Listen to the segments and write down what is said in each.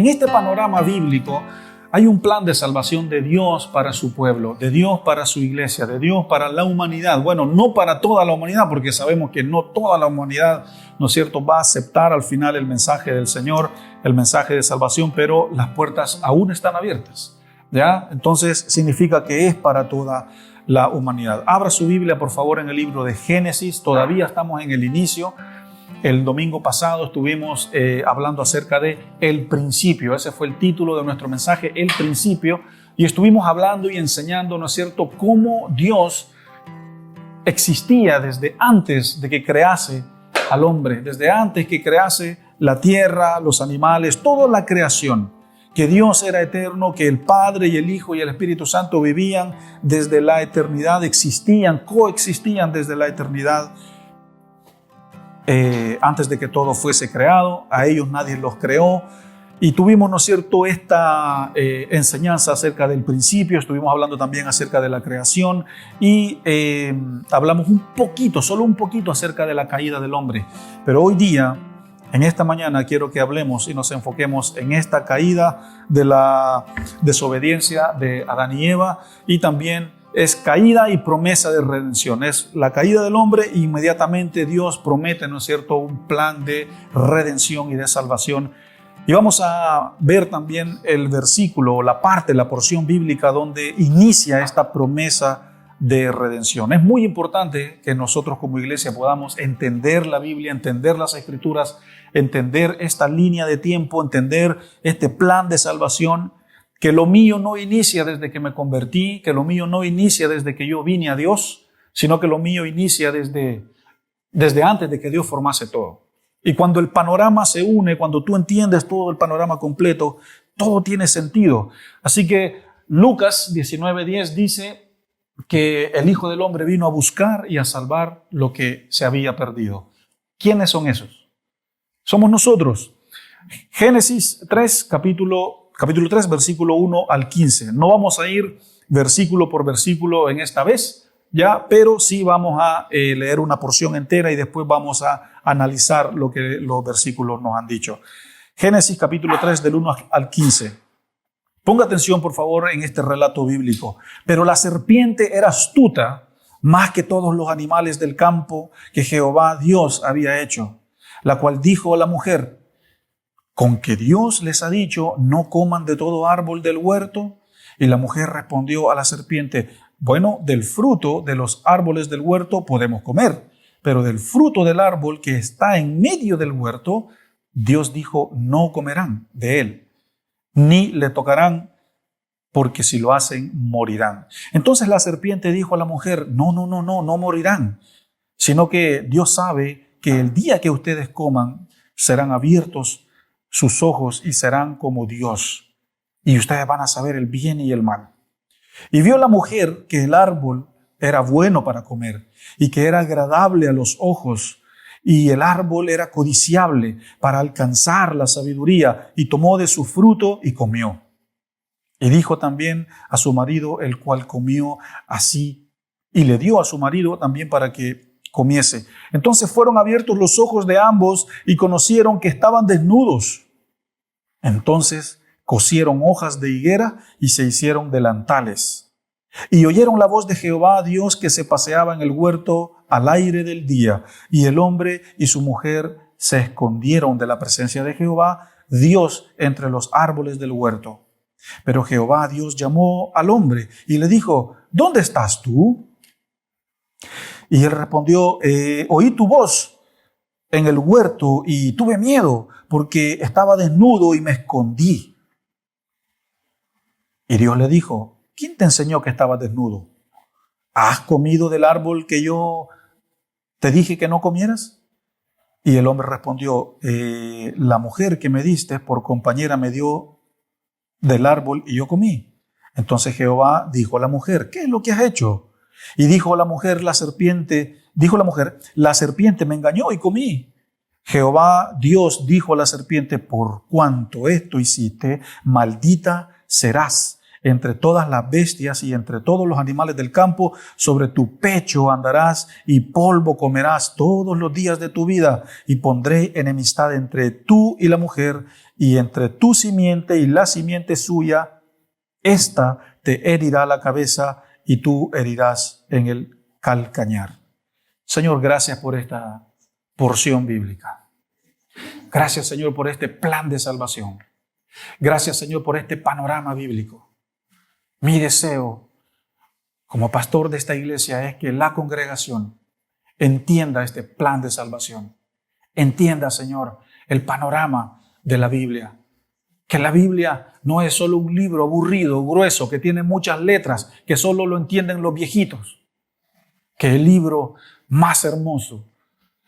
En este panorama bíblico hay un plan de salvación de Dios para su pueblo, de Dios para su iglesia, de Dios para la humanidad. Bueno, no para toda la humanidad, porque sabemos que no toda la humanidad, ¿no es cierto?, va a aceptar al final el mensaje del Señor, el mensaje de salvación, pero las puertas aún están abiertas, ¿ya? Entonces significa que es para toda la humanidad. Abra su Biblia, por favor, en el libro de Génesis. Todavía estamos en el inicio. El domingo pasado estuvimos hablando acerca de el principio. Ese fue el título de nuestro mensaje, el principio. Y estuvimos hablando y enseñando, ¿no es cierto?, cómo Dios existía desde antes de que crease al hombre, desde antes que crease la tierra, los animales, toda la creación. Que Dios era eterno, que el Padre y el Hijo y el Espíritu Santo vivían desde la eternidad, existían, coexistían desde la eternidad. Antes de que todo fuese creado, a ellos nadie los creó. Y tuvimos, ¿no es cierto?, esta enseñanza acerca del principio. Estuvimos hablando también acerca de la creación y hablamos un poquito, solo un poquito acerca de la caída del hombre. Pero hoy día, en esta mañana, quiero que hablemos y nos enfoquemos en esta caída de la desobediencia de Adán y Eva, y también es caída y promesa de redención. Es la caída del hombre e inmediatamente Dios promete, ¿no es cierto?, un plan de redención y de salvación. Y vamos a ver también el versículo, la parte, la porción bíblica donde inicia esta promesa de redención. Es muy importante que nosotros como iglesia podamos entender la Biblia, entender las Escrituras, entender esta línea de tiempo, entender este plan de salvación. Que lo mío no inicia desde que me convertí, que lo mío no inicia desde que yo vine a Dios, sino que lo mío inicia desde antes de que Dios formase todo. Y cuando el panorama se une, cuando tú entiendes todo el panorama completo, todo tiene sentido. Así que Lucas 19:10 dice que el Hijo del Hombre vino a buscar y a salvar lo que se había perdido. ¿Quiénes son esos? Somos nosotros. Génesis 3, capítulo 3, versículo 1 al 15. No vamos a ir versículo por versículo en esta vez, ya, pero sí vamos a leer una porción entera y después vamos a analizar lo que los versículos nos han dicho. Génesis capítulo 3, del 1 al 15. Ponga atención, por favor, en este relato bíblico. Pero la serpiente era astuta más que todos los animales del campo que Jehová Dios había hecho, la cual dijo a la mujer: ¿con que Dios les ha dicho, no coman de todo árbol del huerto? Y la mujer respondió a la serpiente: bueno, del fruto de los árboles del huerto podemos comer, pero del fruto del árbol que está en medio del huerto, Dios dijo, no comerán de él, ni le tocarán, porque si lo hacen, morirán. Entonces la serpiente dijo a la mujer: no morirán, sino que Dios sabe que el día que ustedes coman, serán abiertos sus ojos y serán como Dios, y ustedes van a saber el bien y el mal. Y vio la mujer que el árbol era bueno para comer y que era agradable a los ojos, y el árbol era codiciable para alcanzar la sabiduría, y tomó de su fruto y comió. Y dijo también a su marido, el cual comió así, y le dio a su marido también para que comiese. Entonces fueron abiertos los ojos de ambos y conocieron que estaban desnudos. Entonces cosieron hojas de higuera y se hicieron delantales. Y oyeron la voz de Jehová Dios que se paseaba en el huerto al aire del día. Y el hombre y su mujer se escondieron de la presencia de Jehová Dios entre los árboles del huerto. Pero Jehová Dios llamó al hombre y le dijo: ¿dónde estás tú? Y él respondió: oí tu voz en el huerto y tuve miedo porque estaba desnudo y me escondí. Y Dios le dijo: ¿quién te enseñó que estabas desnudo? ¿Has comido del árbol que yo te dije que no comieras? Y el hombre respondió: la mujer que me diste por compañera me dio del árbol y yo comí. Entonces Jehová dijo a la mujer: ¿qué es lo que has hecho? Y dijo la mujer, la serpiente me engañó y comí. Jehová Dios dijo a la serpiente: por cuanto esto hiciste, maldita serás entre todas las bestias y entre todos los animales del campo. Sobre tu pecho andarás y polvo comerás todos los días de tu vida. Y pondré enemistad entre tú y la mujer, y entre tu simiente y la simiente suya. Esta te herirá la cabeza y tú herirás en el calcañar. Señor, gracias por esta porción bíblica. Gracias, Señor, por este plan de salvación. Gracias, Señor, por este panorama bíblico. Mi deseo como pastor de esta iglesia es que la congregación entienda este plan de salvación. Entienda, Señor, el panorama de la Biblia. Que la Biblia no es solo un libro aburrido, grueso, que tiene muchas letras, que solo lo entienden los viejitos. Que el libro más hermoso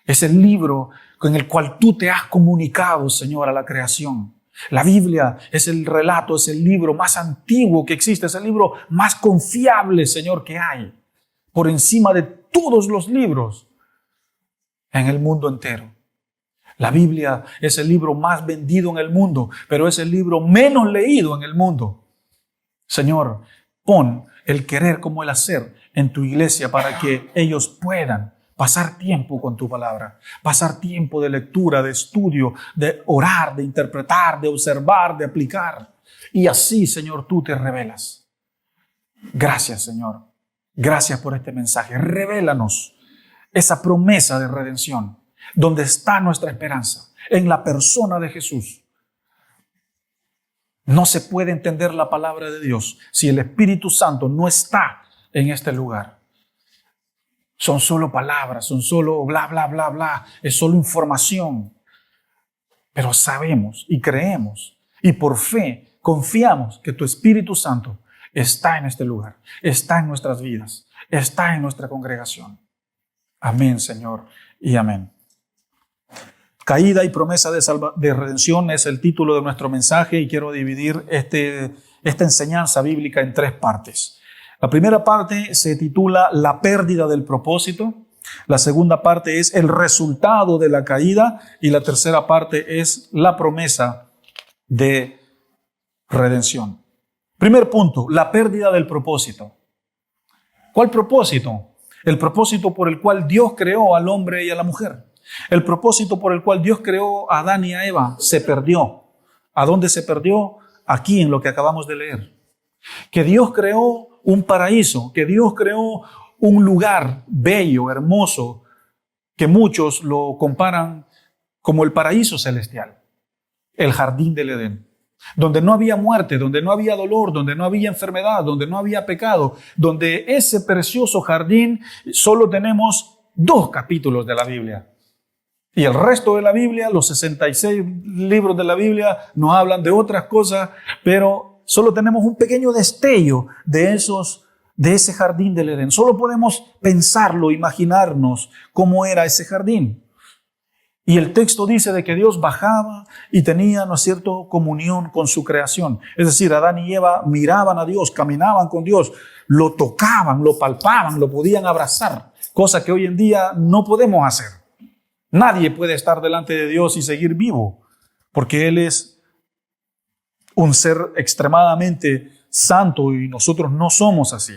es el libro con el cual tú te has comunicado, Señor, a la creación. La Biblia es el relato, es el libro más antiguo que existe, es el libro más confiable, Señor, que hay, por encima de todos los libros en el mundo entero. La Biblia es el libro más vendido en el mundo, pero es el libro menos leído en el mundo. Señor, pon el querer como el hacer en tu iglesia para que ellos puedan pasar tiempo con tu palabra, pasar tiempo de lectura, de estudio, de orar, de interpretar, de observar, de aplicar. Y así, Señor, tú te revelas. Gracias, Señor. Gracias por este mensaje. Revélanos esa promesa de redención, donde está nuestra esperanza, en la persona de Jesús. No se puede entender la palabra de Dios si el Espíritu Santo no está en este lugar. Son solo palabras, son solo bla, bla, bla, bla. Es solo información. Pero sabemos y creemos y por fe confiamos que tu Espíritu Santo está en este lugar, está en nuestras vidas, está en nuestra congregación. Amén, Señor, y amén. Caída y promesa de redención es el título de nuestro mensaje y quiero dividir esta enseñanza bíblica en 3 partes. La primera parte se titula La pérdida del propósito. La segunda parte es el resultado de la caída. Y la tercera parte es la promesa de redención. Primer punto, la pérdida del propósito. ¿Cuál propósito? El propósito por el cual Dios creó al hombre y a la mujer. El propósito por el cual Dios creó a Adán y a Eva se perdió. ¿A dónde se perdió? Aquí en lo que acabamos de leer. Que Dios creó un paraíso, que Dios creó un lugar bello, hermoso, que muchos lo comparan como el paraíso celestial, el jardín del Edén, donde no había muerte, donde no había dolor, donde no había enfermedad, donde no había pecado, donde ese precioso jardín solo tenemos 2 capítulos de la Biblia. Y el resto de la Biblia, los 66 libros de la Biblia, nos hablan de otras cosas, pero solo tenemos un pequeño destello de ese jardín del Edén. Solo podemos pensarlo, imaginarnos cómo era ese jardín. Y el texto dice de que Dios bajaba y tenía, ¿no es cierto?, comunión con su creación. Es decir, Adán y Eva miraban a Dios, caminaban con Dios, lo tocaban, lo palpaban, lo podían abrazar, cosa que hoy en día no podemos hacer. Nadie puede estar delante de Dios y seguir vivo, porque Él es un ser extremadamente santo y nosotros no somos así.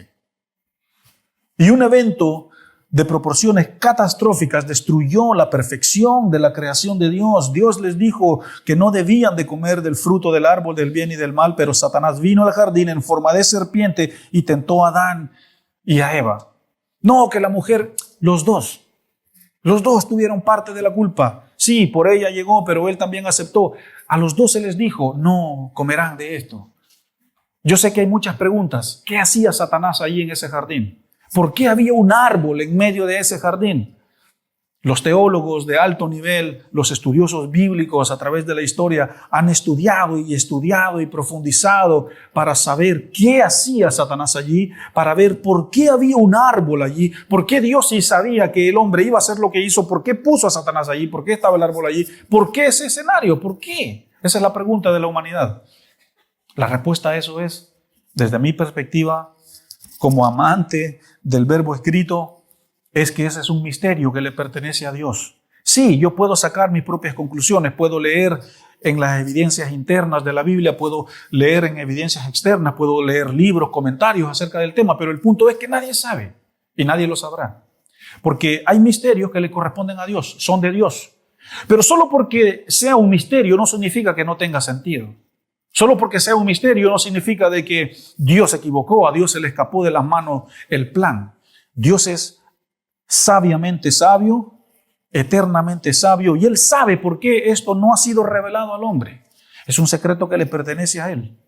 Y un evento de proporciones catastróficas destruyó la perfección de la creación de Dios. Dios les dijo que no debían de comer del fruto del árbol del bien y del mal, pero Satanás vino al jardín en forma de serpiente y tentó a Adán y a Eva. No, que la mujer, los dos tuvieron parte de la culpa. Sí, por ella llegó, pero él también aceptó. A los 2 se les dijo, no comerán de esto. Yo sé que hay muchas preguntas. ¿Qué hacía Satanás ahí en ese jardín? ¿Por qué había un árbol en medio de ese jardín? Los teólogos de alto nivel, los estudiosos bíblicos a través de la historia han estudiado y profundizado para saber qué hacía Satanás allí, para ver por qué había un árbol allí, por qué Dios sí sabía que el hombre iba a hacer lo que hizo, por qué puso a Satanás allí, por qué estaba el árbol allí, por qué ese escenario, por qué. Esa es la pregunta de la humanidad. La respuesta a eso es, desde mi perspectiva, como amante del verbo escrito, es que ese es un misterio que le pertenece a Dios. Sí, yo puedo sacar mis propias conclusiones, puedo leer en las evidencias internas de la Biblia, puedo leer en evidencias externas, puedo leer libros, comentarios acerca del tema, pero el punto es que nadie sabe y nadie lo sabrá. Porque hay misterios que le corresponden a Dios, son de Dios. Pero solo porque sea un misterio no significa que no tenga sentido. Solo porque sea un misterio no significa de que Dios se equivocó, a Dios se le escapó de las manos el plan. Dios es sabiamente sabio, eternamente sabio, y Él sabe por qué esto no ha sido revelado al hombre. Es un secreto que le pertenece a Él.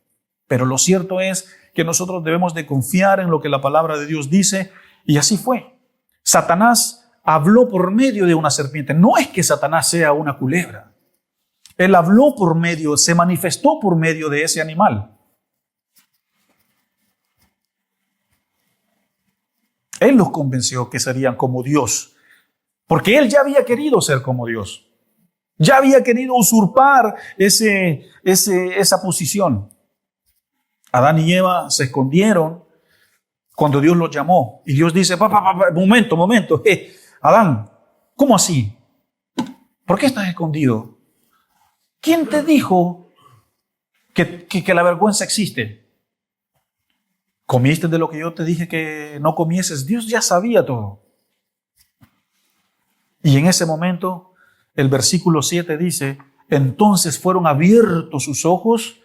Pero lo cierto es que nosotros debemos de confiar en lo que la palabra de Dios dice, y así fue. Satanás habló por medio de una serpiente. No es que Satanás sea una culebra. Él habló por medio, se manifestó por medio de ese animal. Él los convenció que serían como Dios, porque él ya había querido ser como Dios. Ya había querido usurpar esa posición. Adán y Eva se escondieron cuando Dios los llamó. Y Dios dice, momento, Adán, ¿cómo así? ¿Por qué estás escondido? ¿Quién te dijo que la vergüenza existe? ¿Comiste de lo que yo te dije que no comieses? Dios ya sabía todo. Y en ese momento, el versículo 7 dice, entonces fueron abiertos sus ojos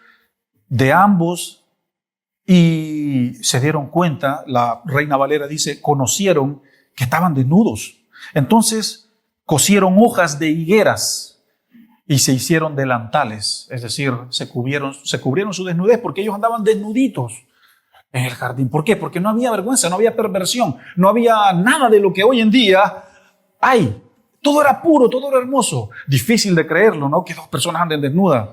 de ambos y se dieron cuenta, la Reina Valera dice, conocieron que estaban desnudos. Entonces cosieron hojas de higueras y se hicieron delantales, es decir, se cubrieron su desnudez porque ellos andaban desnuditos en el jardín. ¿Por qué? Porque no había vergüenza, no había perversión, no había nada de lo que hoy en día hay. Todo era puro, todo era hermoso. Difícil de creerlo, ¿no? Que dos personas anden desnudas.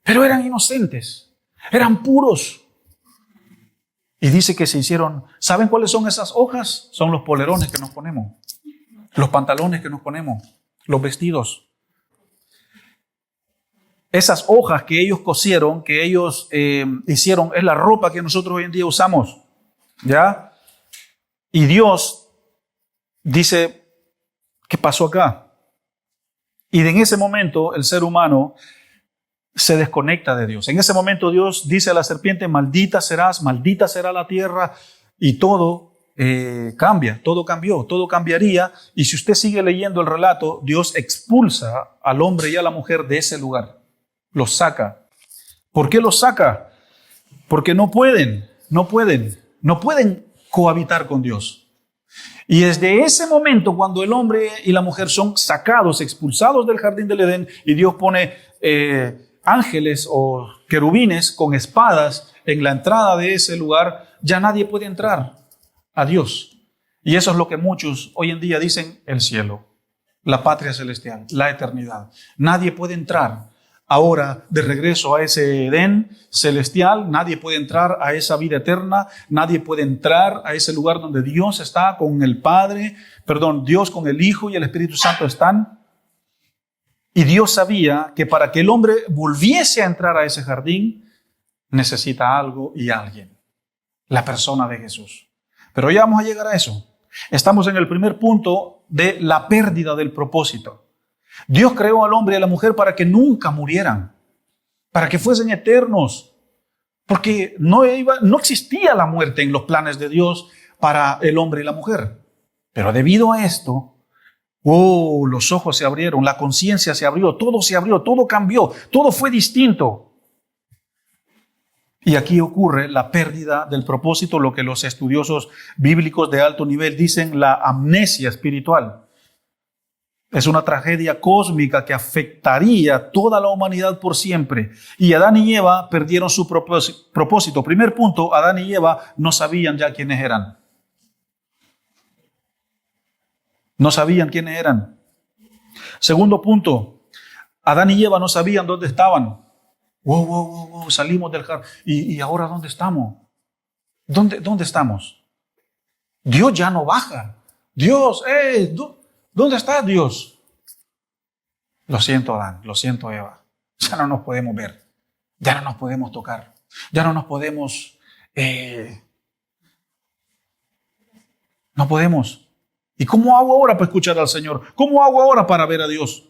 Pero eran inocentes, eran puros. Y dice que se hicieron, ¿saben cuáles son esas hojas? Son los polerones que nos ponemos, los pantalones que nos ponemos, los vestidos. Esas hojas que ellos cosieron, que ellos hicieron, es la ropa que nosotros hoy en día usamos, ¿ya? Y Dios dice, ¿qué pasó acá? Y en ese momento el ser humano se desconecta de Dios. En ese momento Dios dice a la serpiente, maldita serás, maldita será la tierra, y todo cambia, todo cambió, todo cambiaría. Y si usted sigue leyendo el relato, Dios expulsa al hombre y a la mujer de ese lugar. Los saca. ¿Por qué los saca? Porque no pueden cohabitar con Dios. Y desde ese momento, cuando el hombre y la mujer son sacados, expulsados del jardín del Edén, y Dios pone ángeles o querubines con espadas en la entrada de ese lugar, ya nadie puede entrar a Dios. Y eso es lo que muchos hoy en día dicen: el cielo, la patria celestial, la eternidad. Nadie puede entrar ahora de regreso a ese Edén celestial, nadie puede entrar a esa vida eterna, nadie puede entrar a ese lugar donde Dios está con el Padre, Dios con el Hijo y el Espíritu Santo están. Y Dios sabía que para que el hombre volviese a entrar a ese jardín, necesita algo y alguien, la persona de Jesús. Pero ya vamos a llegar a eso. Estamos en el primer punto de la pérdida del propósito. Dios creó al hombre y a la mujer para que nunca murieran, para que fuesen eternos, porque no existía la muerte en los planes de Dios para el hombre y la mujer. Pero debido a esto, los ojos se abrieron, la conciencia se abrió, todo cambió, todo fue distinto. Y aquí ocurre la pérdida del propósito, lo que los estudiosos bíblicos de alto nivel dicen la amnesia espiritual. Es una tragedia cósmica que afectaría a toda la humanidad por siempre. Y Adán y Eva perdieron su propósito. Primer punto, Adán y Eva no sabían ya quiénes eran. No sabían quiénes eran. Segundo punto, Adán y Eva no sabían dónde estaban. Salimos del jardín. ¿Y ahora dónde estamos? ¿Dónde estamos? Dios ya no baja. Dios, ¿dónde está Dios? Lo siento, Adán, lo siento, Eva. Ya no nos podemos ver, ya no nos podemos tocar, ya no nos podemos... no podemos. ¿Y cómo hago ahora para escuchar al Señor? ¿Cómo hago ahora para ver a Dios?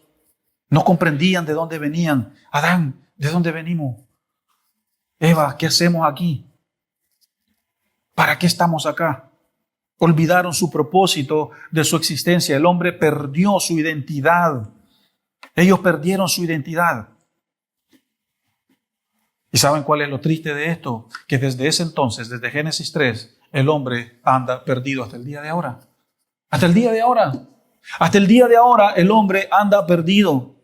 No comprendían de dónde venían. Adán, ¿de dónde venimos? Eva, ¿qué hacemos aquí? ¿Para qué estamos acá? Olvidaron su propósito de su existencia. El hombre perdió su identidad. Ellos perdieron su identidad. ¿Y saben cuál es lo triste de esto? Que desde ese entonces, desde Génesis 3, el hombre anda perdido hasta el día de ahora. Hasta el día de ahora. Hasta el día de ahora el hombre anda perdido.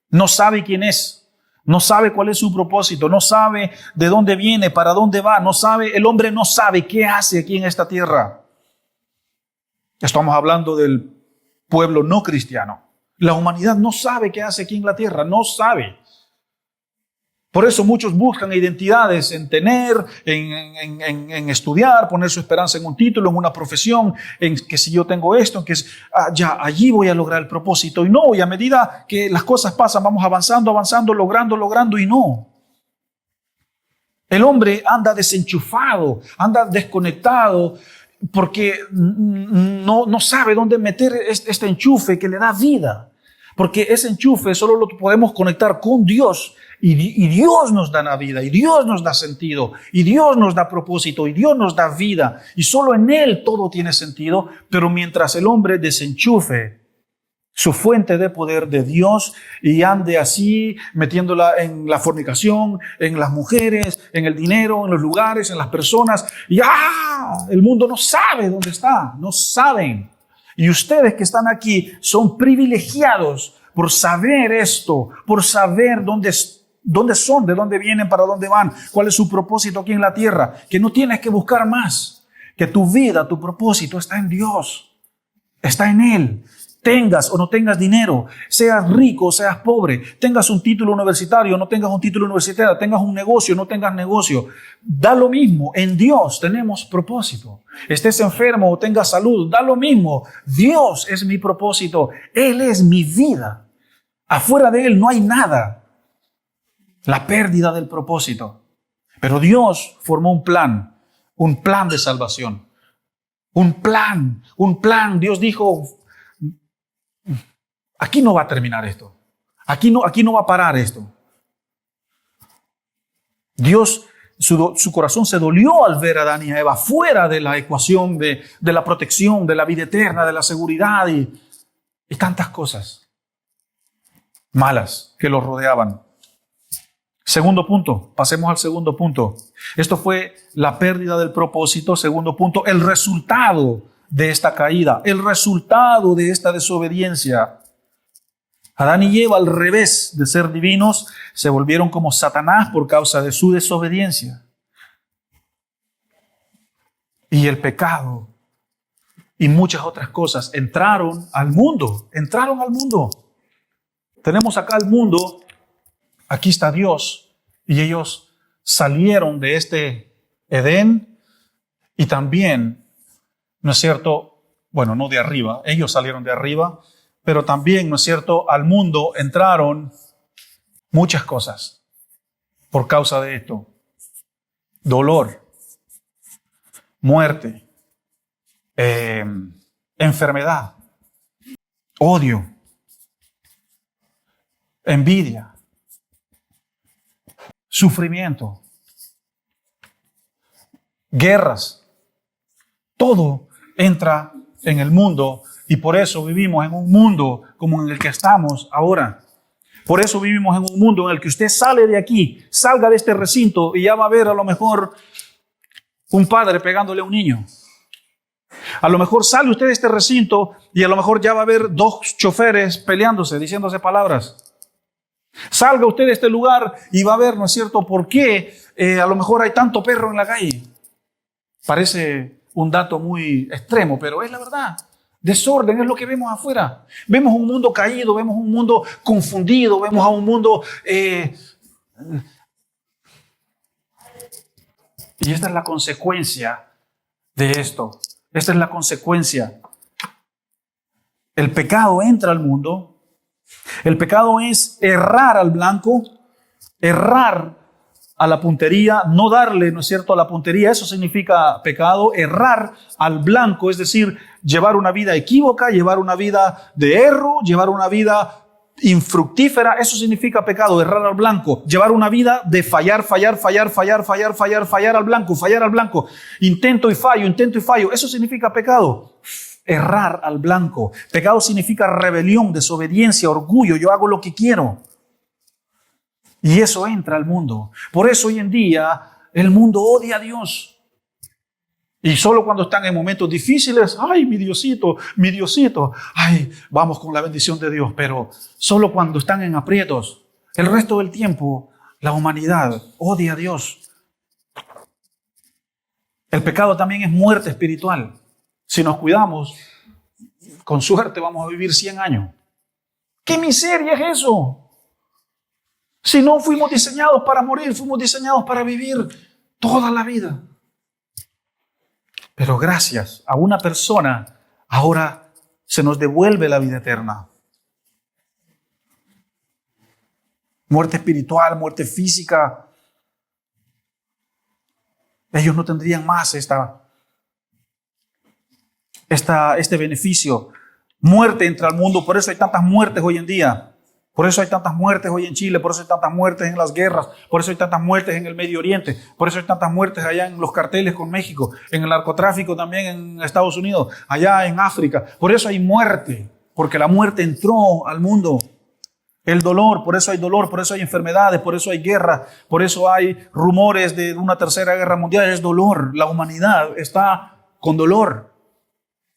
No sabe quién es. No sabe cuál es su propósito. No sabe de dónde viene, para dónde va. No sabe, el hombre no sabe qué hace aquí en esta tierra. Estamos hablando del pueblo no cristiano. La humanidad no sabe qué hace aquí en la tierra. No sabe. Por eso muchos buscan identidades en tener, en estudiar, poner su esperanza en un título, en una profesión, en que si yo tengo esto, en que ya allí voy a lograr el propósito. Y no, y a medida que las cosas pasan, vamos avanzando, logrando y no. El hombre anda desenchufado, anda desconectado, porque no sabe dónde meter este enchufe que le da vida. Porque ese enchufe solo lo podemos conectar con Dios. Y Dios nos da la vida, y Dios nos da sentido, y Dios nos da propósito, y Dios nos da vida. Y solo en Él todo tiene sentido. Pero mientras el hombre desenchufe su fuente de poder de Dios y ande así, metiéndola en la fornicación, en las mujeres, en el dinero, en los lugares, en las personas, y el mundo no sabe dónde está, no saben. Y ustedes que están aquí son privilegiados por saber esto, por saber dónde son, de dónde vienen, para dónde van, cuál es su propósito aquí en la tierra, que no tienes que buscar más, que tu vida, tu propósito está en Dios, está en Él. Tengas o no tengas dinero, seas rico o seas pobre, tengas un título universitario o no tengas un título universitario, tengas un negocio o no tengas negocio, da lo mismo. En Dios tenemos propósito. Estés enfermo o tengas salud, da lo mismo. Dios es mi propósito. Él es mi vida. Afuera de Él no hay nada. La pérdida del propósito. Pero Dios formó un plan de salvación. Un plan. Dios dijo, aquí no va a terminar esto. Aquí no va a parar esto. Dios, su corazón se dolió al ver a Adán y a Eva fuera de la ecuación de la protección, de la vida eterna, de la seguridad y tantas cosas malas que los rodeaban. Segundo punto, pasemos al segundo punto. Esto fue la pérdida del propósito. Segundo punto, el resultado de esta caída, el resultado de esta desobediencia. Adán y Eva, al revés de ser divinos, se volvieron como Satanás por causa de su desobediencia. Y el pecado y muchas otras cosas entraron al mundo. Tenemos acá el mundo, aquí está Dios, y ellos salieron de este Edén y también, ¿no es cierto? Bueno, no de arriba, ellos salieron de arriba, pero también, ¿no es cierto?, al mundo entraron muchas cosas por causa de esto. Dolor, muerte, enfermedad, odio, envidia, sufrimiento, guerras. Todo entra en el mundo. Y por eso vivimos en un mundo como en el que estamos ahora. Por eso vivimos en un mundo en el que usted sale de aquí, salga de este recinto y ya va a ver a lo mejor un padre pegándole a un niño. A lo mejor sale usted de este recinto y a lo mejor ya va a ver dos choferes peleándose, diciéndose palabras. Salga usted de este lugar y va a ver, ¿no es cierto?, por qué a lo mejor hay tanto perro en la calle. Parece un dato muy extremo, pero es la verdad. Desorden es lo que vemos afuera. Vemos un mundo caído, vemos un mundo confundido, vemos a un mundo... Y esta es la consecuencia de esto. Esta es la consecuencia. El pecado entra al mundo. El pecado es errar al blanco, errar a la puntería, no darle, ¿no es cierto?, a la puntería. Eso significa pecado, errar al blanco, es decir, llevar una vida equívoca, llevar una vida de error, llevar una vida infructífera, eso significa pecado, errar al blanco, llevar una vida de fallar al blanco, intento y fallo, eso significa pecado. Errar al blanco. Pecado significa rebelión, desobediencia, orgullo, yo hago lo que quiero. Y eso entra al mundo. Por eso hoy en día el mundo odia a Dios. Y solo cuando están en momentos difíciles, ay, mi Diosito, ay, vamos con la bendición de Dios. Pero solo cuando están en aprietos, el resto del tiempo, la humanidad odia a Dios. El pecado también es muerte espiritual. Si nos cuidamos, con suerte vamos a vivir 100 años. ¿Qué miseria es eso? Si no fuimos diseñados para morir, fuimos diseñados para vivir toda la vida. Pero gracias a una persona, ahora se nos devuelve la vida eterna. Muerte espiritual, muerte física. Ellos no tendrían más este beneficio. Muerte entra al mundo, por eso hay tantas muertes hoy en día. Por eso hay tantas muertes hoy en Chile, por eso hay tantas muertes en las guerras, por eso hay tantas muertes en el Medio Oriente, por eso hay tantas muertes allá en los carteles con México, en el narcotráfico también en Estados Unidos, allá en África. Por eso hay muerte, porque la muerte entró al mundo. El dolor, por eso hay enfermedades, por eso hay guerra, por eso hay rumores de una tercera guerra mundial. Es dolor, la humanidad está con dolor.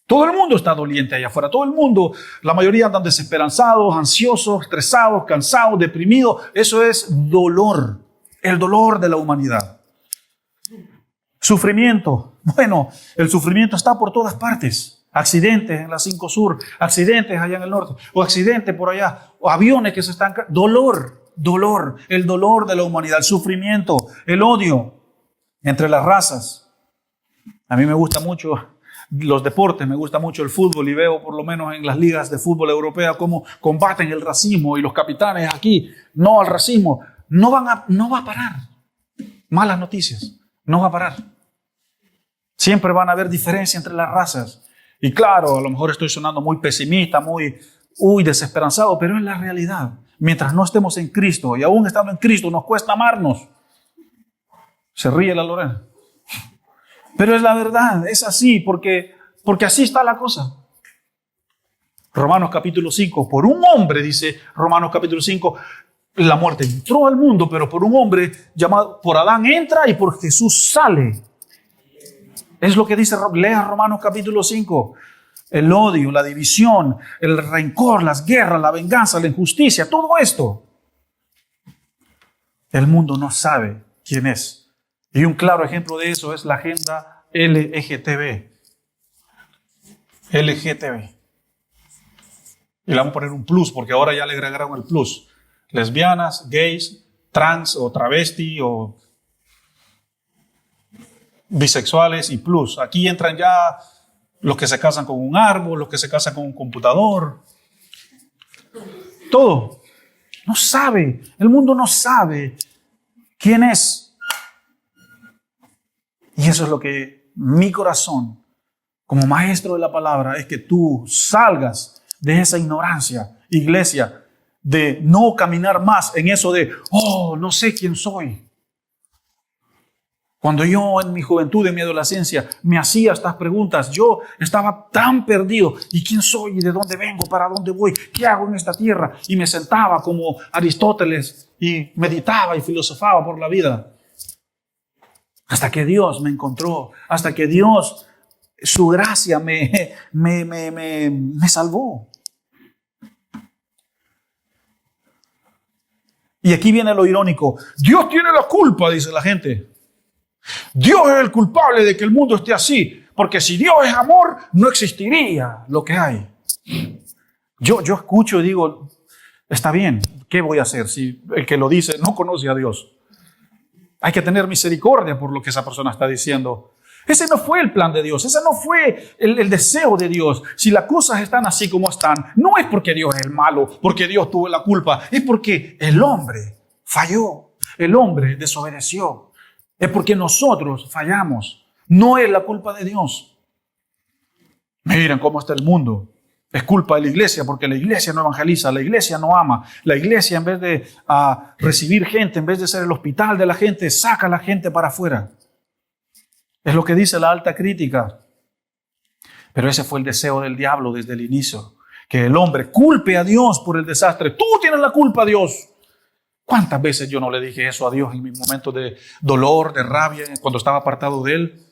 Todo el mundo está doliente allá afuera, todo el mundo, la mayoría andan desesperanzados, ansiosos, estresados, cansados, deprimidos. Eso es dolor, el dolor de la humanidad. Sufrimiento, bueno, el sufrimiento está por todas partes. Accidentes en la 5 Sur, accidentes allá en el norte, o accidentes por allá, o aviones que se están... Dolor, el dolor de la humanidad, el sufrimiento, el odio entre las razas. A mí me gusta mucho los deportes, me gusta mucho el fútbol y veo por lo menos en las ligas de fútbol europea cómo combaten el racismo y los capitanes aquí, no al racismo, no va a parar. Malas noticias, no va a parar. Siempre van a haber diferencia entre las razas. Y claro, a lo mejor estoy sonando muy pesimista, muy desesperanzado, pero es la realidad. Mientras no estemos en Cristo y aún estando en Cristo nos cuesta amarnos. Se ríe la Lorena. Pero es la verdad, es así, porque así está la cosa. Romanos capítulo 5, por un hombre, dice Romanos capítulo 5, la muerte entró al mundo, pero por un hombre llamado, por Adán entra y por Jesús sale. Es lo que dice, lea Romanos capítulo 5. El odio, la división, el rencor, las guerras, la venganza, la injusticia, todo esto. El mundo no sabe quién es. Y un claro ejemplo de eso es la agenda LGTB. Y le vamos a poner un plus, porque ahora ya le agregaron el plus. Lesbianas, gays, trans o travesti o bisexuales y plus. Aquí entran ya los que se casan con un árbol, los que se casan con un computador. Todo. No sabe. El mundo no sabe quién es. Y eso es lo que mi corazón, como maestro de la palabra, es que tú salgas de esa ignorancia, iglesia, de no caminar más en eso de, no sé quién soy. Cuando yo en mi juventud, en mi adolescencia, me hacía estas preguntas, yo estaba tan perdido. ¿Y quién soy? ¿Y de dónde vengo? ¿Para dónde voy? ¿Qué hago en esta tierra? Y me sentaba como Aristóteles y meditaba y filosofaba por la vida. Hasta que Dios me encontró, hasta que Dios, su gracia me salvó. Y aquí viene lo irónico. Dios tiene la culpa, dice la gente. Dios es el culpable de que el mundo esté así, porque si Dios es amor, no existiría lo que hay. Yo escucho y digo, está bien, ¿qué voy a hacer si el que lo dice no conoce a Dios? Hay que tener misericordia por lo que esa persona está diciendo. Ese no fue el plan de Dios, ese no fue el deseo de Dios. Si las cosas están así como están, no es porque Dios es el malo, porque Dios tuvo la culpa, es porque el hombre falló, el hombre desobedeció. Es porque nosotros fallamos, no es la culpa de Dios. Miren cómo está el mundo. Es culpa de la iglesia porque la iglesia no evangeliza, la iglesia no ama. La iglesia, en vez de recibir gente, en vez de ser el hospital de la gente, saca a la gente para afuera. Es lo que dice la alta crítica. Pero ese fue el deseo del diablo desde el inicio. Que el hombre culpe a Dios por el desastre. Tú tienes la culpa, Dios. ¿Cuántas veces yo no le dije eso a Dios en mis momentos de dolor, de rabia, cuando estaba apartado de Él?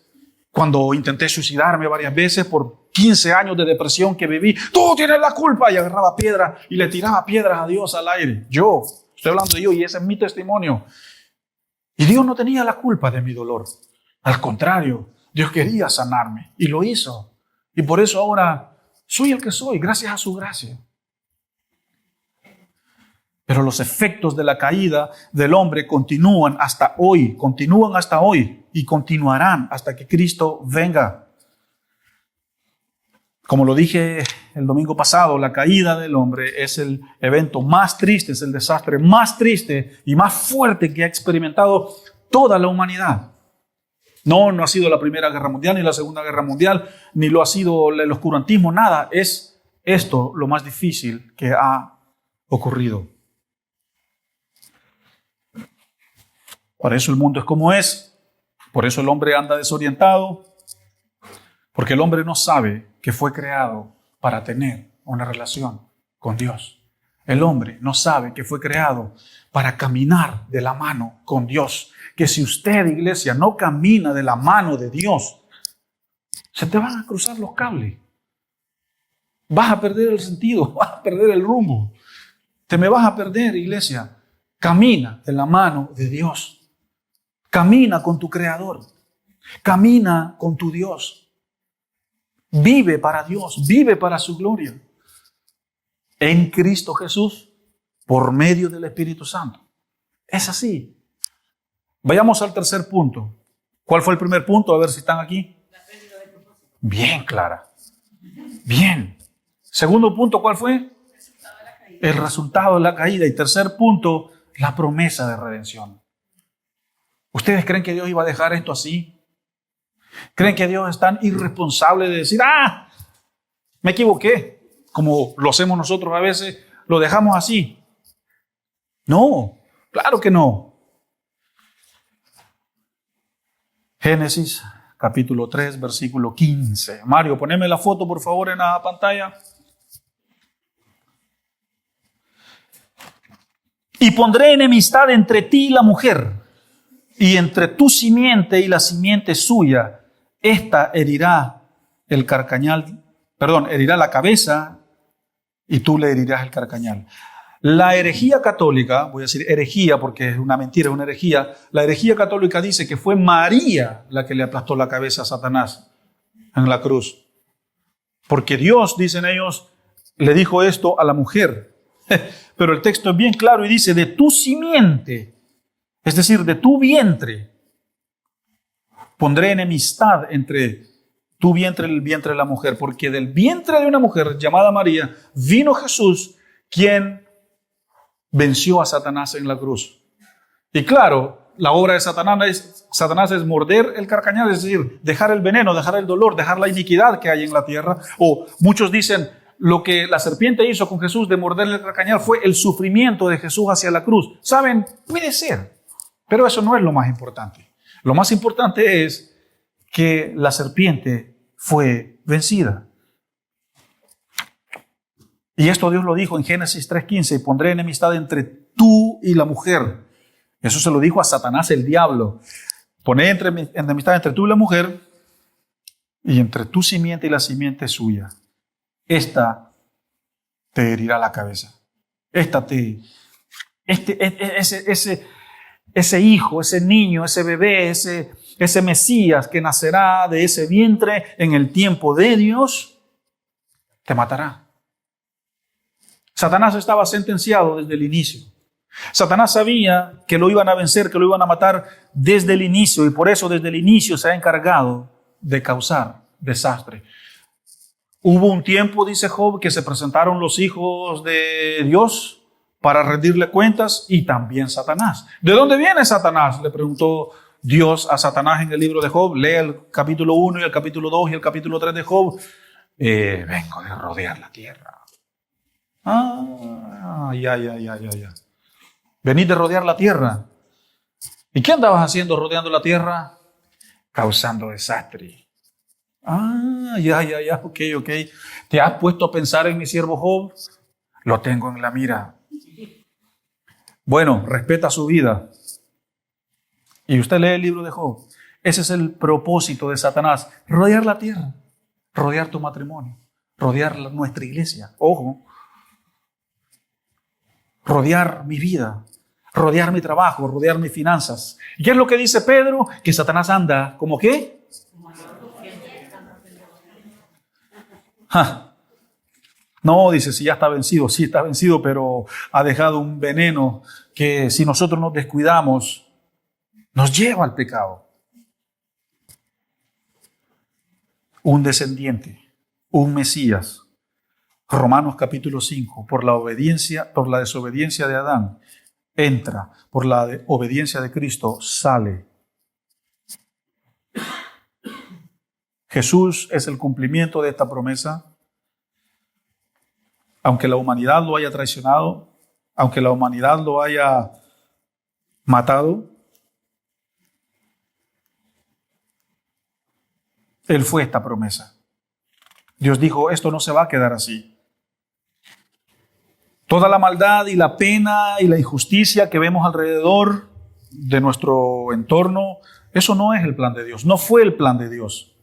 Cuando intenté suicidarme varias veces por 15 años de depresión que viví. Tú tienes la culpa. Y agarraba piedra y le tiraba piedras a Dios al aire. Yo, estoy hablando de yo y ese es mi testimonio. Y Dios no tenía la culpa de mi dolor. Al contrario, Dios quería sanarme y lo hizo. Y por eso ahora soy el que soy, gracias a su gracia. Pero los efectos de la caída del hombre continúan hasta hoy y continuarán hasta que Cristo venga. Como lo dije el domingo pasado, la caída del hombre es el evento más triste, es el desastre más triste y más fuerte que ha experimentado toda la humanidad. No ha sido la Primera Guerra Mundial, ni la Segunda Guerra Mundial, ni lo ha sido el oscurantismo, nada. Es esto lo más difícil que ha ocurrido. Por eso el mundo es como es, por eso el hombre anda desorientado, porque el hombre no sabe que fue creado para tener una relación con Dios. El hombre no sabe que fue creado para caminar de la mano con Dios. Que si usted, iglesia, no camina de la mano de Dios, se te van a cruzar los cables. Vas a perder el sentido, vas a perder el rumbo. Te me vas a perder, iglesia. Camina de la mano de Dios. Camina con tu Creador. Camina con tu Dios. Vive para Dios, vive para su gloria. En Cristo Jesús, por medio del Espíritu Santo. Es así. Vayamos al tercer punto. ¿Cuál fue el primer punto? A ver si están aquí. La pérdida de propósito. Bien, Clara. Bien. Segundo punto, ¿cuál fue? El resultado de la caída. Y tercer punto, la promesa de redención. ¿Ustedes creen que Dios iba a dejar esto así? ¿Creen que Dios es tan irresponsable de decir, me equivoqué? Como lo hacemos nosotros a veces, lo dejamos así. No, claro que no. Génesis capítulo 3, versículo 15. Mario, poneme la foto por favor en la pantalla. Y pondré enemistad entre ti y la mujer, y entre tu simiente y la simiente suya. Esta herirá herirá la cabeza, y tú le herirás el carcañal. La herejía católica, voy a decir herejía porque es una mentira, es una herejía. La herejía católica dice que fue María la que le aplastó la cabeza a Satanás en la cruz. Porque Dios, dicen ellos, le dijo esto a la mujer. Pero el texto es bien claro y dice, de tu simiente, es decir, de tu vientre, pondré enemistad entre tu vientre y el vientre de la mujer. Porque del vientre de una mujer llamada María vino Jesús, quien venció a Satanás en la cruz. Y claro, la obra de Satanás es morder el carcañal, es decir, dejar el veneno, dejar el dolor, dejar la iniquidad que hay en la tierra. O muchos dicen, lo que la serpiente hizo con Jesús de morderle el carcañal fue el sufrimiento de Jesús hacia la cruz. ¿Saben? Puede ser, pero eso no es lo más importante. Lo más importante es que la serpiente fue vencida. Y esto Dios lo dijo en Génesis 3:15, y pondré enemistad entre tú y la mujer. Eso se lo dijo a Satanás, el diablo. Pondré enemistad entre tú y la mujer, y entre tu simiente y la simiente suya. Esta te herirá la cabeza. Ese hijo, ese niño, ese bebé, ese Mesías que nacerá de ese vientre en el tiempo de Dios, te matará. Satanás estaba sentenciado desde el inicio. Satanás sabía que lo iban a vencer, que lo iban a matar desde el inicio, y por eso desde el inicio se ha encargado de causar desastre. Hubo un tiempo, dice Job, que se presentaron los hijos de Dios para rendirle cuentas, y también Satanás. ¿De dónde viene Satanás?, le preguntó Dios a Satanás en el libro de Job. Lee el capítulo 1 y el capítulo 2 y el capítulo 3 de Job. Vengo de rodear la tierra. Ya. Venís de rodear la tierra. ¿Y qué andabas haciendo rodeando la tierra? Causando desastre. Ya, ok. ¿Te has puesto a pensar en mi siervo Job? Lo tengo en la mira. Bueno, respeta su vida. Y usted lee el libro de Job. Ese es el propósito de Satanás. Rodear la tierra. Rodear tu matrimonio. Rodear nuestra iglesia. Ojo. Rodear mi vida. Rodear mi trabajo. Rodear mis finanzas. ¿Y qué es lo que dice Pedro? Que Satanás anda, ¿como qué? No, dice, si ya está vencido. Sí está vencido, pero ha dejado un veneno que si nosotros nos descuidamos, nos lleva al pecado. Un descendiente, un Mesías. Romanos capítulo 5, por la desobediencia de Adán, entra, por la obediencia de Cristo, sale. Jesús es el cumplimiento de esta promesa. Aunque la humanidad lo haya traicionado, aunque la humanidad lo haya matado, Él fue esta promesa. Dios dijo, esto no se va a quedar así. Toda la maldad y la pena y la injusticia que vemos alrededor de nuestro entorno, eso no es el plan de Dios, no fue el plan de Dios.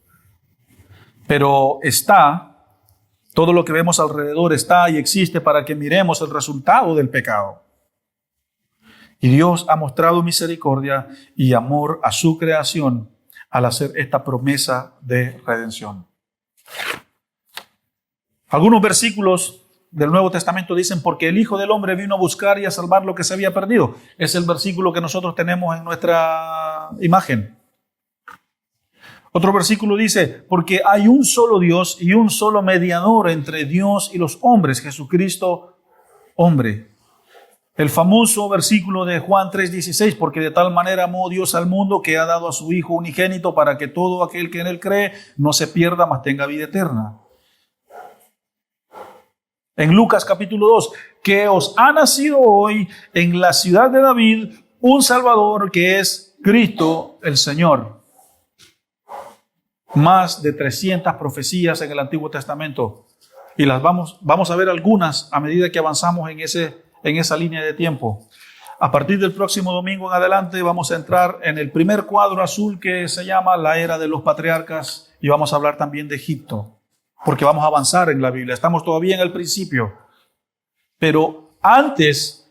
Pero todo lo que vemos alrededor está y existe para que miremos el resultado del pecado. Y Dios ha mostrado misericordia y amor a su creación al hacer esta promesa de redención. Algunos versículos del Nuevo Testamento dicen, porque el Hijo del Hombre vino a buscar y a salvar lo que se había perdido. Es el versículo que nosotros tenemos en nuestra imagen. Otro versículo dice, porque hay un solo Dios y un solo mediador entre Dios y los hombres, Jesucristo, hombre. El famoso versículo de Juan 3:16, porque de tal manera amó Dios al mundo que ha dado a su Hijo unigénito para que todo aquel que en él cree no se pierda, mas tenga vida eterna. En Lucas capítulo 2, que os ha nacido hoy en la ciudad de David un Salvador que es Cristo el Señor. Más de 300 profecías en el Antiguo Testamento. Y las vamos a ver algunas a medida que avanzamos en esa línea de tiempo. A partir del próximo domingo en adelante vamos a entrar en el primer cuadro azul que se llama la era de los patriarcas y vamos a hablar también de Egipto, porque vamos a avanzar en la Biblia. Estamos todavía en el principio. Pero antes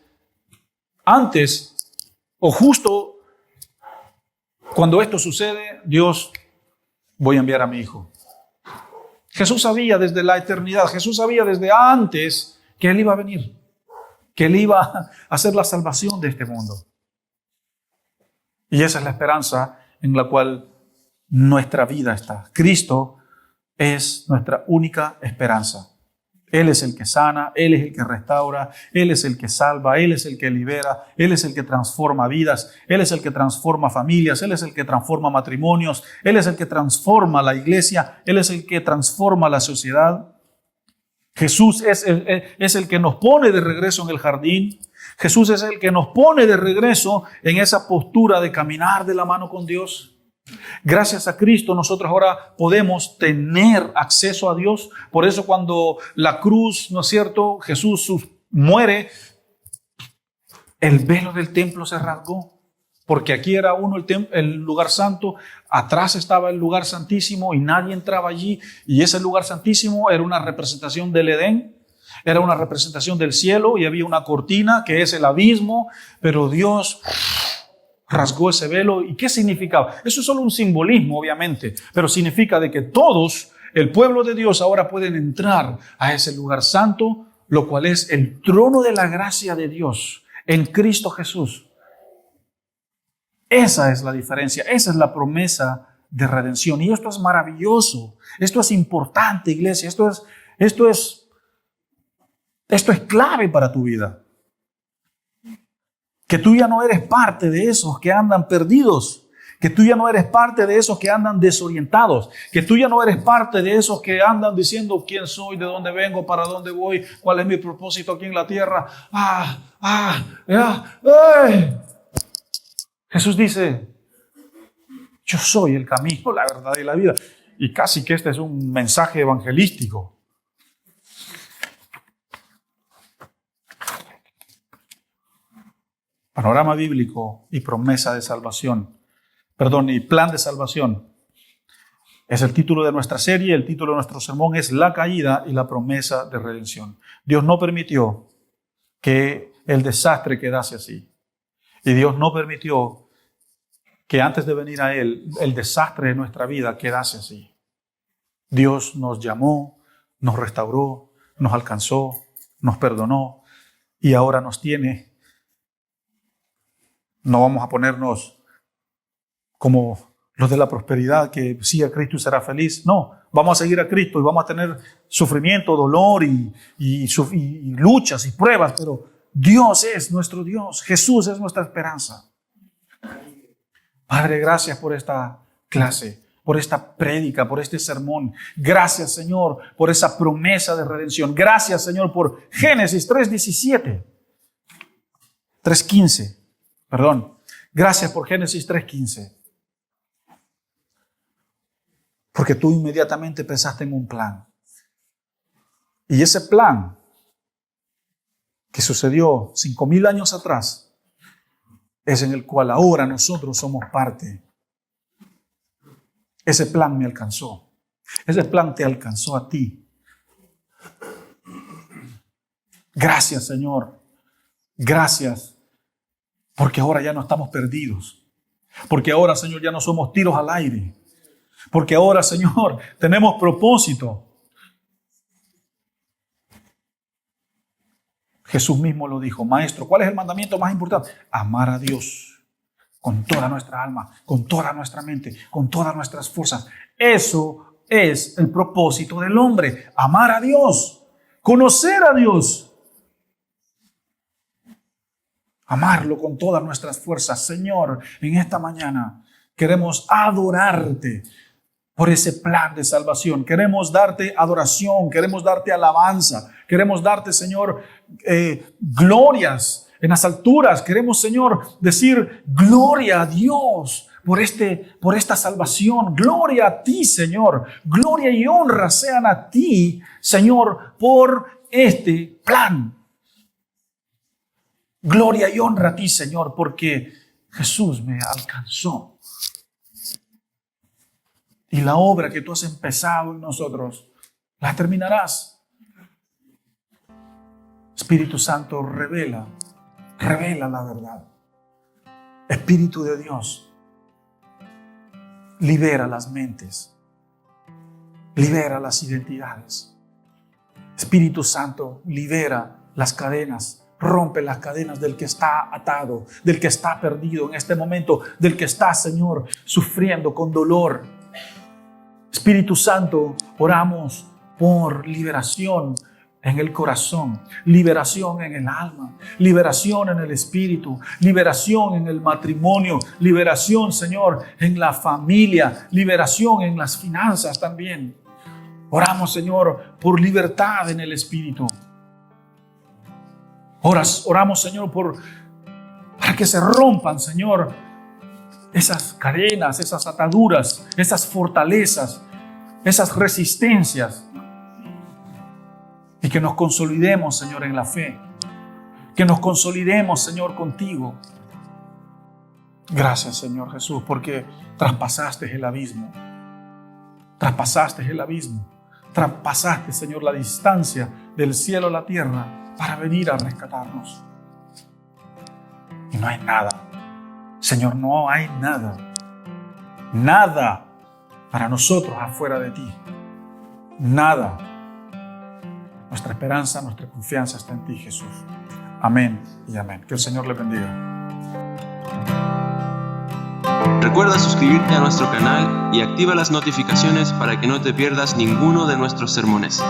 o justo cuando esto sucede, Dios, voy a enviar a mi Hijo. Jesús sabía desde la eternidad, Jesús sabía desde antes que Él iba a venir, que Él iba a hacer la salvación de este mundo. Y esa es la esperanza en la cual nuestra vida está. Cristo es nuestra única esperanza. Él es el que sana, Él es el que restaura, Él es el que salva, Él es el que libera, Él es el que transforma vidas, Él es el que transforma familias, Él es el que transforma matrimonios, Él es el que transforma la iglesia, Él es el que transforma la sociedad. Jesús es el que nos pone de regreso en el jardín. Jesús es el que nos pone de regreso en esa postura de caminar de la mano con Dios. Gracias a Cristo nosotros ahora podemos tener acceso a Dios. Por eso cuando la cruz, ¿no es cierto?, Jesús muere, el velo del templo se rasgó. Porque aquí era el lugar santo, atrás estaba el lugar santísimo y nadie entraba allí. Y ese lugar santísimo era una representación del Edén, era una representación del cielo y había una cortina que es el abismo, pero Dios rasgó ese velo. ¿Y qué significaba? Eso es solo un simbolismo, obviamente, pero significa de que todos, el pueblo de Dios, ahora pueden entrar a ese lugar santo, lo cual es el trono de la gracia de Dios en Cristo Jesús. Esa es la diferencia, esa es la promesa de redención. Y esto es maravilloso, esto es importante, iglesia, esto es clave para tu vida. Que tú ya no eres parte de esos que andan perdidos, Que tú ya no eres parte de esos que andan desorientados. Que tú ya no eres parte de esos que andan diciendo quién soy, de dónde vengo, para dónde voy, cuál es mi propósito aquí en la tierra. Jesús dice, yo soy el camino, la verdad y la vida. Y casi que este es un mensaje evangelístico. Panorama bíblico y promesa de salvación. Y plan de salvación. Es el título de nuestra serie. El título de nuestro sermón es La caída y la promesa de redención. Dios no permitió que el desastre quedase así. Y Dios no permitió que antes de venir a Él, el desastre de nuestra vida quedase así. Dios nos llamó, nos restauró, nos alcanzó, nos perdonó y ahora nos tiene. No vamos a ponernos como los de la prosperidad, que siga a Cristo y será feliz. No, vamos a seguir a Cristo y vamos a tener sufrimiento, dolor y luchas y pruebas, pero Dios es nuestro Dios. Jesús es nuestra esperanza. Padre, gracias por esta clase, por esta prédica, por este sermón. Gracias, Señor, por esa promesa de redención. Gracias, Señor, por Génesis 3:15. Gracias por Génesis 3:15. Porque tú inmediatamente pensaste en un plan. Y ese plan que sucedió 5,000 años atrás es en el cual ahora nosotros somos parte. Ese plan me alcanzó. Ese plan te alcanzó a ti. Gracias, Señor. Gracias. Porque ahora ya no estamos perdidos. Porque ahora, Señor, ya no somos tiros al aire. Porque ahora, Señor, tenemos propósito. Jesús mismo lo dijo. Maestro, ¿cuál es el mandamiento más importante? Amar a Dios con toda nuestra alma, con toda nuestra mente, con todas nuestras fuerzas. Eso es el propósito del hombre. Amar a Dios, conocer a Dios. Amarlo con todas nuestras fuerzas. Señor, en esta mañana queremos adorarte por ese plan de salvación. Queremos darte adoración, queremos darte alabanza, queremos darte, Señor, glorias en las alturas. Queremos, Señor, decir gloria a Dios por esta salvación. Gloria a ti, Señor. Gloria y honra sean a ti, Señor, por este plan. Gloria y honra a ti, Señor, porque Jesús me alcanzó. Y la obra que tú has empezado en nosotros, la terminarás. Espíritu Santo, revela la verdad. Espíritu de Dios, libera las mentes, libera las identidades. Espíritu Santo, libera las cadenas, rompe las cadenas del que está atado, del que está perdido en este momento, del que está, Señor, sufriendo con dolor. Espíritu Santo, oramos por liberación en el corazón, liberación en el alma, liberación en el espíritu, liberación en el matrimonio, liberación, Señor, en la familia, liberación en las finanzas también. Oramos, Señor, por libertad en el espíritu. Oramos, Señor, para que se rompan, Señor, esas cadenas, esas ataduras, esas fortalezas, esas resistencias. Y que nos consolidemos, Señor, en la fe. Que nos consolidemos, Señor, contigo. Gracias, Señor Jesús, porque traspasaste el abismo. Traspasaste el abismo. Traspasaste, Señor, la distancia del cielo a la tierra para venir a rescatarnos. Y no hay nada. Señor, no hay nada. Nada para nosotros afuera de ti. Nada. Nuestra esperanza, nuestra confianza está en ti, Jesús. Amén y amén. Que el Señor le bendiga. Recuerda suscribirte a nuestro canal y activa las notificaciones para que no te pierdas ninguno de nuestros sermones.